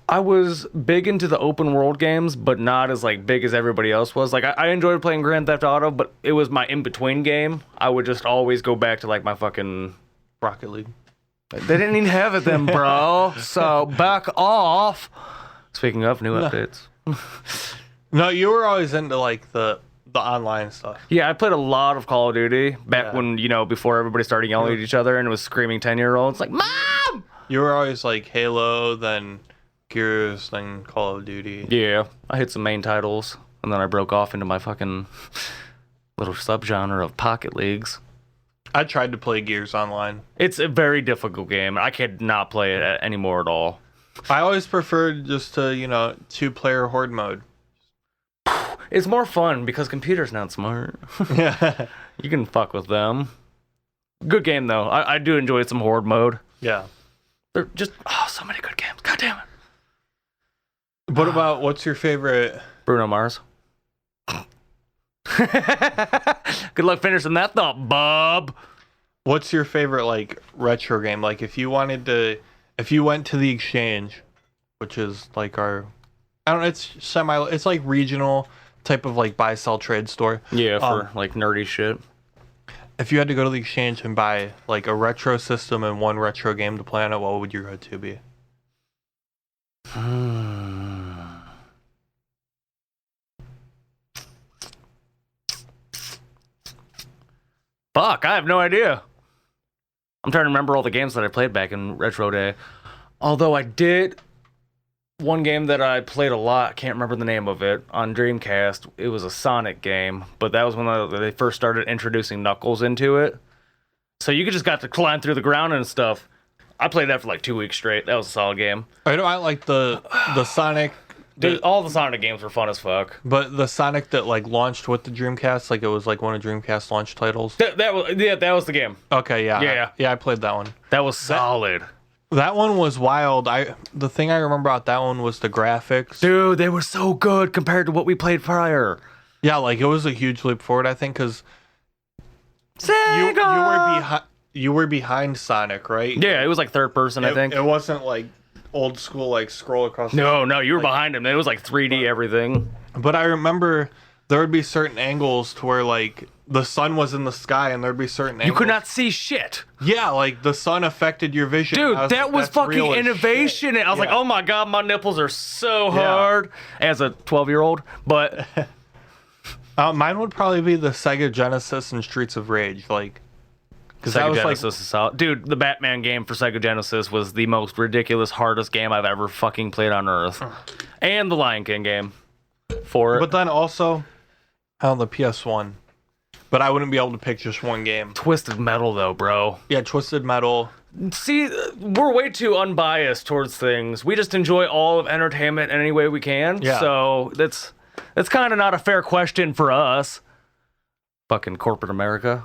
I was big into the open world games, but not as, like, big as everybody else was. Like, I enjoyed playing Grand Theft Auto, but it was my in-between game. I would just always go back to, like, my fucking... Rocket League. They didn't even have it then, bro. So, back off. Speaking of new updates. No, you were always into, like, the online stuff. Yeah, I played a lot of Call of Duty back when, you know, before everybody started yelling at each other and it was screaming 10-year-olds like, Mom! You were always like Halo, then Gears, then Call of Duty. Yeah, I hit some main titles and then I broke off into my fucking little subgenre of Pocket Leagues. I tried to play Gears online. It's a very difficult game. I could not play it anymore at all. I always preferred just to, 2-player horde mode. It's more fun because computers not smart. Yeah. You can fuck with them. Good game, though. I do enjoy some horde mode. Yeah. They're just, so many good games. God damn it. What about, what's your favorite? Bruno Mars. Good luck finishing that thought, bub. What's your favorite, like, retro game? Like, if you went to the Exchange, which is, like, it's like regional type of, like, buy-sell trade store. Yeah, for, like, nerdy shit. If you had to go to the Exchange and buy, like, a retro system and one retro game to play on it, what would your go-to be? Fuck, I have no idea. I'm trying to remember all the games that I played back in retro day. Although I did one game that I played a lot, can't remember the name of it, on Dreamcast. It was a Sonic game, but that was when they first started introducing Knuckles into it. So you just got to climb through the ground and stuff. I played that for like 2 weeks straight. That was a solid game. I like the Sonic. Dude, all the Sonic games were fun as fuck. But the Sonic that like launched with the Dreamcast, like it was like one of Dreamcast launch titles. That was the game. Okay, yeah. Yeah. I played that one. That was solid. That one was wild. The thing I remember about that one was the graphics. Dude, they were so good compared to what we played prior. Yeah, like it was a huge leap forward, I think, because you were behind Sonic, right? Yeah, it was like third person, I think. It wasn't like old school, like scroll across. No, you were behind him. It was like 3D everything. But I remember there would be certain angles to where like the sun was in the sky, and there'd be certain angles. You could not see shit. Yeah, like the sun affected your vision. Dude, that was fucking innovation. Shit. I was like, oh my god, my nipples are so hard as a 12-year-old. But mine would probably be the Sega Genesis and Streets of Rage, like. Sega Genesis is solid. Dude, the Batman game for Sega Genesis was the most ridiculous, hardest game I've ever fucking played on Earth. And the Lion King game for it. But then also on the PS1. But I wouldn't be able to pick just one game. Twisted Metal, though, bro. Yeah, Twisted Metal. See, we're way too unbiased towards things. We just enjoy all of entertainment in any way we can. Yeah. So that's kind of not a fair question for us. Fucking corporate America.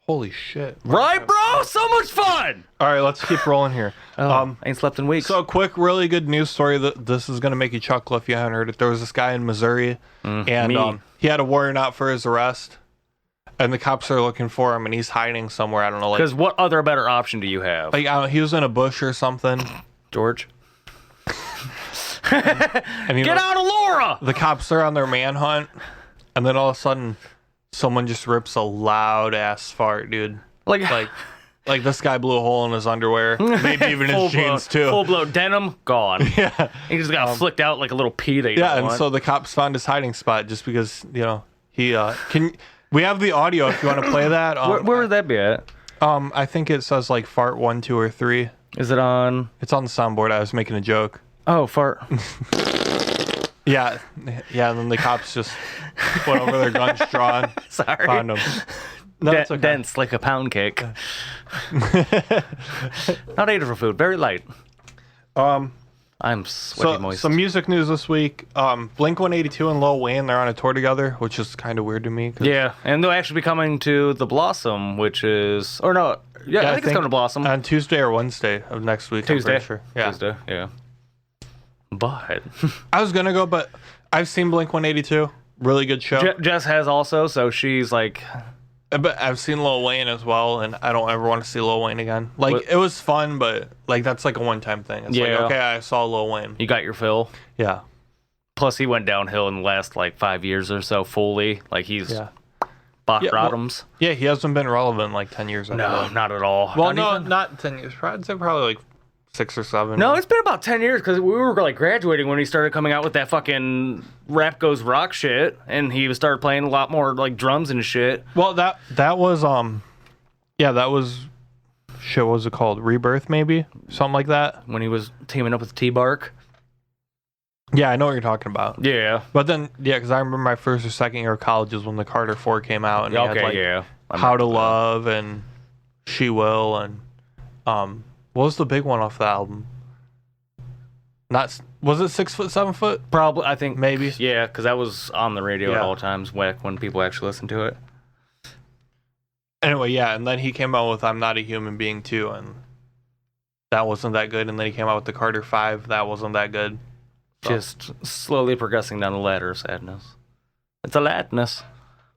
Holy shit. Right, bro? So much fun! All right, let's keep rolling here. Ain't slept in weeks. So, quick, really good news story. This is going to make you chuckle if you haven't heard it. There was this guy in Missouri, and he had a warrant out for his arrest, and the cops are looking for him, and he's hiding somewhere. I don't know. Because what other better option do you have? Like, he was in a bush or something. George? And Get out of Laura! The cops are on their manhunt, and then all of a sudden, someone just rips a loud ass fart, dude. Like this guy blew a hole in his underwear, maybe even his jeans too. Full blown denim gone. Yeah, he just got flicked out like a little pea. And so the cops found his hiding spot just because he can. We have the audio if you want to play that. Where would that be at? I think it says like fart 1, 2, or 3. Is it on? It's on the soundboard. I was making a joke. Oh, fart. Yeah. And then the cops just went over their guns drawn. Sorry. Found him. No, it's okay. Dense like a pound cake. Not ate it for food. Very light. I'm sweaty moist. Some music news this week. Blink-182 and Lil Wayne, they're on a tour together, which is kind of weird to me. Yeah, and they'll actually be coming to the Blossom, which is... Or no, I think it's coming to Blossom. On Tuesday or Wednesday of next week. Tuesday. I'm pretty sure. Yeah. Tuesday, yeah. But... I was going to go, but I've seen Blink-182. Really good show. Jess has also, so she's like... But I've seen Lil Wayne as well, and I don't ever want to see Lil Wayne again. Like, it was fun, but like that's like a one-time thing. It's like, okay, I saw Lil Wayne. You got your fill. Yeah. Plus, he went downhill in the last like 5 years or so fully. Like he's bottoms. Well, he hasn't been relevant in like 10 years. No, not at all. Well, not 10 years. I'd say probably like 6 or 7. No, it's been about 10 years because we were like graduating when he started coming out with that fucking Rap Goes Rock shit, and he started playing a lot more like drums and shit. Well, that was that was shit. What was it called? Rebirth, maybe something like that. When he was teaming up with T-Bark. Yeah, I know what you're talking about. Yeah, but then because I remember my first or second year of college is when the Carter 4 came out, and he had like How to Love and She Will and what was the big one off the album? Was it 6 foot, 7 foot? Probably, I think. Maybe. Yeah, because that was on the radio at all times when people actually listened to it. Anyway, and then he came out with I'm Not a Human Being too, and that wasn't that good. And then he came out with the Carter 5, that wasn't that good. So. Just slowly progressing down the ladder of sadness. It's a ladness.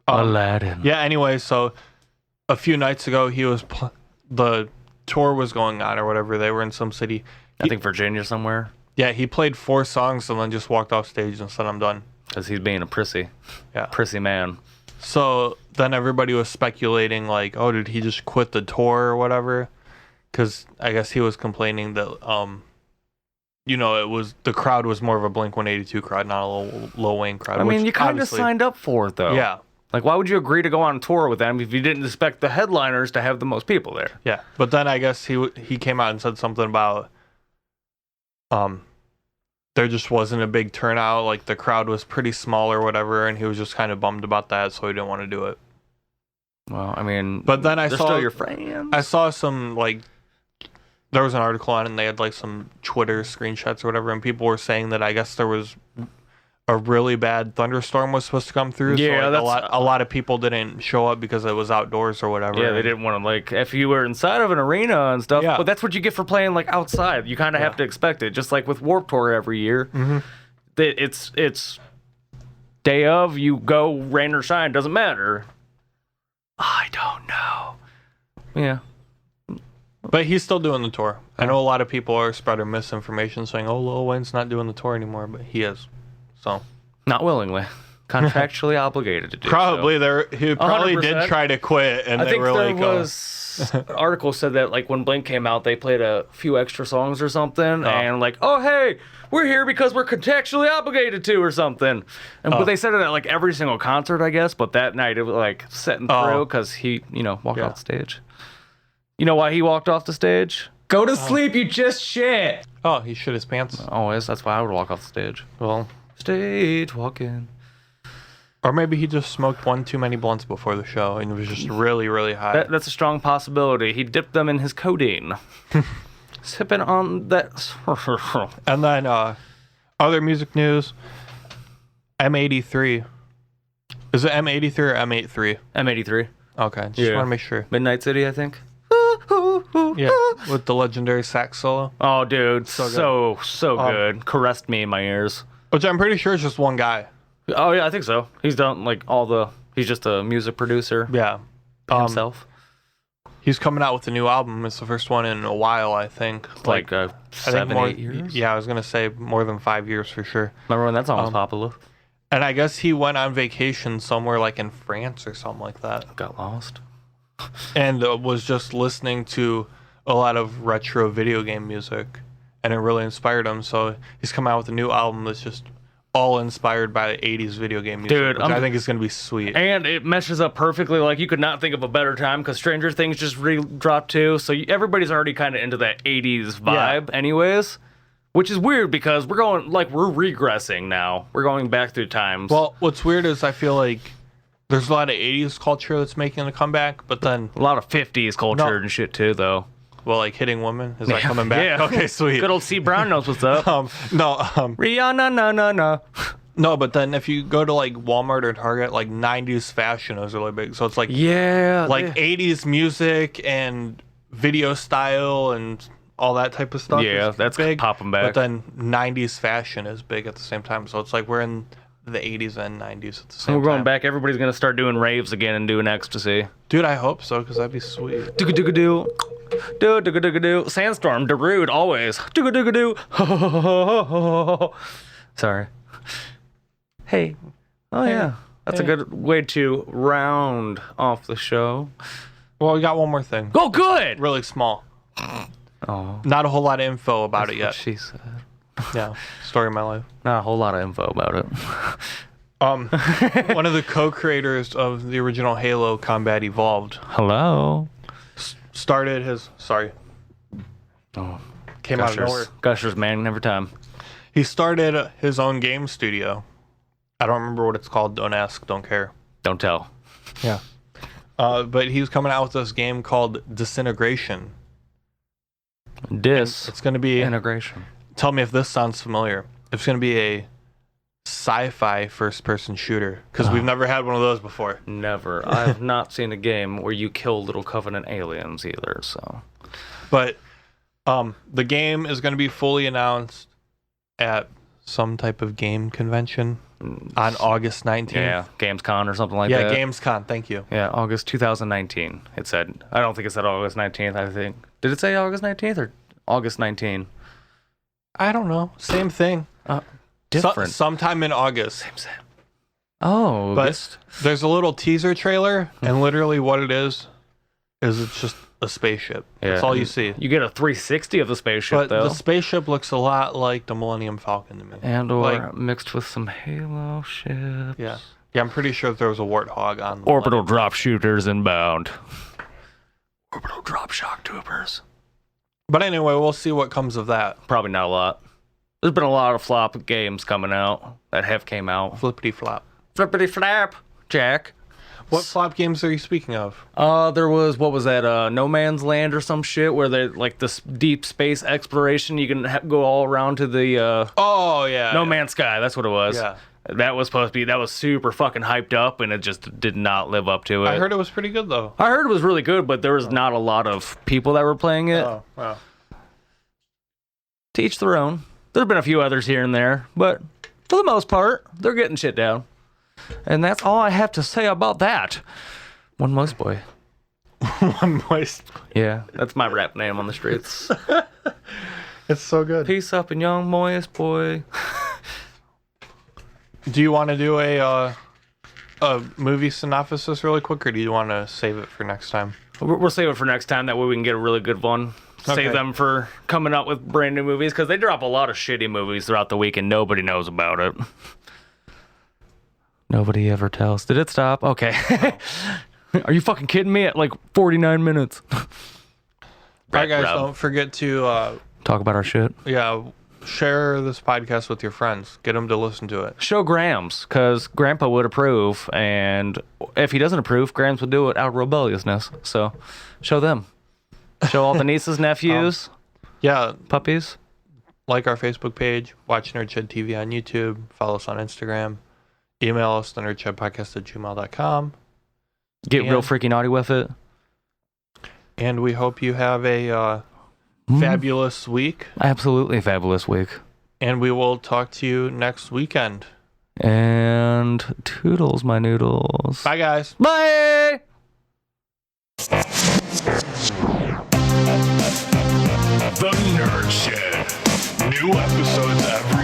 Aladdin. Yeah, anyway, so a few nights ago, he was the tour was going on or whatever. They were in some city. I think Virginia somewhere. Yeah, he played 4 songs and then just walked off stage and said, I'm done. Because he's being a prissy. Yeah. Prissy man. So then everybody was speculating, like, oh, did he just quit the tour or whatever? Because I guess he was complaining that, it was the crowd was more of a Blink-182 crowd, not a Lil Wayne crowd. I mean, you kind of signed up for it, though. Yeah. Like, why would you agree to go on tour with them if you didn't expect the headliners to have the most people there? Yeah, but then I guess he came out and said something about there just wasn't a big turnout, like the crowd was pretty small or whatever, and he was just kind of bummed about that, so he didn't want to do it. Well, I mean, but then they're still your friends. I saw some there was an article on it, and they had like some Twitter screenshots or whatever, and people were saying that I guess there was a really bad thunderstorm was supposed to come through. Yeah, so a lot of people didn't show up because it was outdoors or whatever. Yeah, they didn't want to if you were inside of an arena and stuff. Yeah. But that's what you get for playing outside. You kind of have to expect it, just like with Warped Tour every year. Mm-hmm. It's day of, you go, rain or shine, doesn't matter. I don't know. Yeah. But he's still doing the tour. I know a lot of people are spreading misinformation saying, oh, Lil Wayne's not doing the tour anymore, but he is. So not willingly, contractually obligated to do. Probably so. He probably 100%. did try to quit, and I they think were there like, was an article said that when Blink came out, they played a few extra songs or something, and oh hey, we're here because we're contractually obligated to or something. And but they said it at every single concert, I guess. But that night it was setting through because he walked off the stage. You know why he walked off the stage? Go to sleep, you just shit. Oh, he shit his pants. Always. That's why I would walk off the stage. Well, stage walking. Or maybe he just smoked one too many blunts before the show and it was just really, really high. That's a strong possibility. He dipped them in his codeine. Sipping on that. And then other music news. M83. Is it M83 or M83? M83. Okay, just want to make sure. Midnight City, I think. Yeah, with the legendary sax solo. Oh, dude, so good. Caressed me in my ears. Which I'm pretty sure is just one guy. Oh yeah, I think so. He's done he's just a music producer. Yeah, himself. He's coming out with a new album. It's the first one in a while, I think. 7, 8 years. Yeah, I was gonna say more than 5 years for sure. Remember when that song was popular? And I guess he went on vacation somewhere in France or something like that. Got lost. And was just listening to a lot of retro video game music, and it really inspired him. So he's come out with a new album that's just all inspired by 80s video game music, dude, which I think is going to be sweet. And it meshes up perfectly. You could not think of a better time because Stranger Things just dropped too. So everybody's already kind of into that 80s vibe anyways, which is weird because we're going, we're regressing now. We're going back through times. Well, what's weird is I feel like there's a lot of 80s culture that's making a comeback, but then a lot of 50s culture and shit too, though. Well, like hitting women? Is that coming back? Yeah. Okay, sweet. Good old C. Brown knows what's up. Rihanna, no. No, but then if you go to like Walmart or Target, like 90s fashion is really big. So it's like Yeah. like 80s music and video style and all that type of stuff. Yeah, is that's big. popping back. But then 90s fashion is big at the same time. So it's like we're in the 80s and 90s at the same time. We're going back. Everybody's going to start doing raves again and doing ecstasy. Dude, I hope so, because that'd be sweet. Doo-ga-doo-ga-doo. Do-do-ga-doo-ga-doo. Sandstorm, Darude, always. Doo-ga-doo-ga-doo. Sorry. Hey. Oh, yeah. That's a good way to round off the show. Well, we got one more thing. Oh, good! Really small. Oh, Not a whole lot of info about it yet. she said. Yeah, story of my life. Not a whole lot of info about it. One of the co-creators of the original Halo Combat Evolved Hello? started his... Sorry. Oh, Came out of nowhere. Gushers, man, every time. He started his own game studio. I don't remember what it's called. Don't ask. Don't care. Don't tell. Yeah. But he was coming out with this game called Disintegration. It's going to be... Integration. Tell me if this sounds familiar. It's going to be a sci-fi first-person shooter, because we've never had one of those before. Never. I have not seen a game where you kill little Covenant aliens either, so... But the game is going to be fully announced at some type of game convention on August 19th. Yeah, Gamescom or something like Yeah, that. Gamescom, thank you. Yeah, August 2019, it said. I don't think it said August 19th, I think. Did it say August 19th or August 19? I don't know. Same thing. Different. Sometime in August. Same. Oh, But there's a little teaser trailer, and literally what it is it's just a spaceship. That's all you see. You get a 360 of the spaceship, But though. the spaceship looks a lot like the Millennium Falcon to me. And or like, mixed with some Halo ships. yeah. Yeah, I'm pretty sure there was a Warthog on the Orbital drop shooters inbound. Orbital drop shock troopers. But anyway, we'll see what comes of that. Probably not a lot. There's been a lot of flop games coming out that have came out. Flippity flop. Flippity flap, Jack. What flop games are you speaking of? There was, what was that, No Man's Land or some shit, where they, like, this deep space exploration, you can go all around to the, Oh, yeah. No Man's Sky, that's what it was. Yeah. That was supposed to be, that was super fucking hyped up, and it just did not live up to it. I heard it was pretty good, though. I heard it was really good, but there was not a lot of people that were playing it. Oh, wow. To each their own. There's been a few others here and there, but for the most part, they're getting shit down. And that's all I have to say about that. One Moist Boy. One Moist. Yeah, that's my rap name on the streets. It's so good. Peace up and Young Moist Boy. Do you want to do a movie synopsis really quick, or do you want to save it for next time? We'll save it for next time. That way we can get a really good one. Okay. Save them for coming out with brand new movies, because they drop a lot of shitty movies throughout the week and nobody knows about it. Nobody ever tells. Did it stop? Okay. Are you fucking kidding me? At like 49 minutes. All right, guys, don't forget to talk about our shit. Yeah, share this podcast with your friends. Get them to listen to it. Show Grams, because Grandpa would approve, and if he doesn't approve, Grams would do it out of rebelliousness. So show them. Show all the nieces, nephews, Yeah, puppies. like our Facebook page, watch Nerdshed TV on YouTube, follow us on Instagram, email us, thenerdshedpodcast@gmail.com. Get real freaking naughty with it. And we hope you have a fabulous week. Absolutely fabulous week. And we will talk to you next weekend. And toodles, my noodles. Bye, guys. Bye! The Nerd Shed. New episodes every